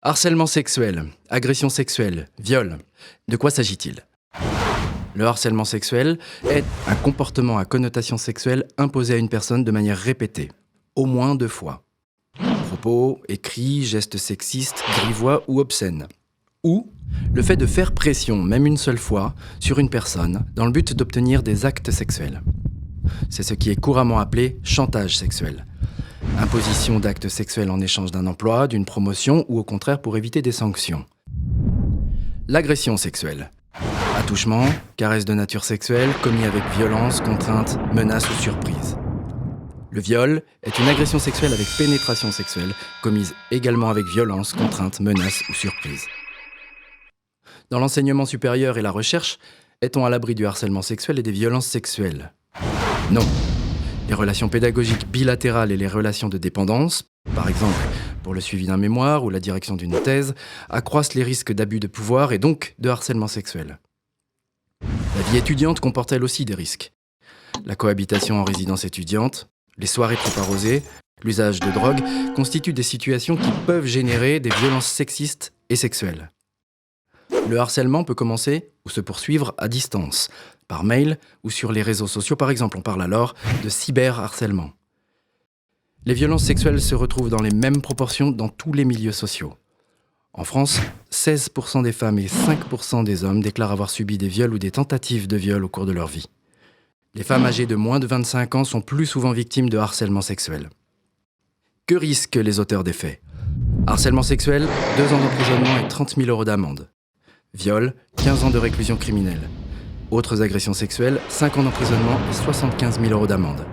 Harcèlement sexuel, agression sexuelle, viol. De quoi s'agit-il ? Le harcèlement sexuel est un comportement à connotation sexuelle imposé à une personne de manière répétée, au moins 2 fois. Propos, écrits, gestes sexistes, grivois ou obscènes. Ou le fait de faire pression, même une seule fois, sur une personne dans le but d'obtenir des actes sexuels. C'est ce qui est couramment appelé chantage sexuel. Imposition d'actes sexuels en échange d'un emploi, d'une promotion ou au contraire pour éviter des sanctions. L'agression sexuelle. Attouchement, caresse de nature sexuelle, commis avec violence, contrainte, menace ou surprise. Le viol est une agression sexuelle avec pénétration sexuelle, commise également avec violence, contrainte, menace ou surprise. Dans l'enseignement supérieur et la recherche, est-on à l'abri du harcèlement sexuel et des violences sexuelles ? Non. Les relations pédagogiques bilatérales et les relations de dépendance, par exemple pour le suivi d'un mémoire ou la direction d'une thèse, accroissent les risques d'abus de pouvoir et donc de harcèlement sexuel. La vie étudiante comporte elle aussi des risques. La cohabitation en résidence étudiante, les soirées trop arrosées, l'usage de drogue constituent des situations qui peuvent générer des violences sexistes et sexuelles. Le harcèlement peut commencer ou se poursuivre à distance, par mail ou sur les réseaux sociaux. Par exemple, on parle alors de cyberharcèlement. Les violences sexuelles se retrouvent dans les mêmes proportions dans tous les milieux sociaux. En France, 16% des femmes et 5% des hommes déclarent avoir subi des viols ou des tentatives de viol au cours de leur vie. Les femmes âgées de moins de 25 ans sont plus souvent victimes de harcèlement sexuel. Que risquent les auteurs des faits ? Harcèlement sexuel, 2 ans d'emprisonnement et 30 000 € d'amende. Viol, 15 ans de réclusion criminelle. Autres agressions sexuelles, 5 ans d'emprisonnement et 75 000 € d'amende.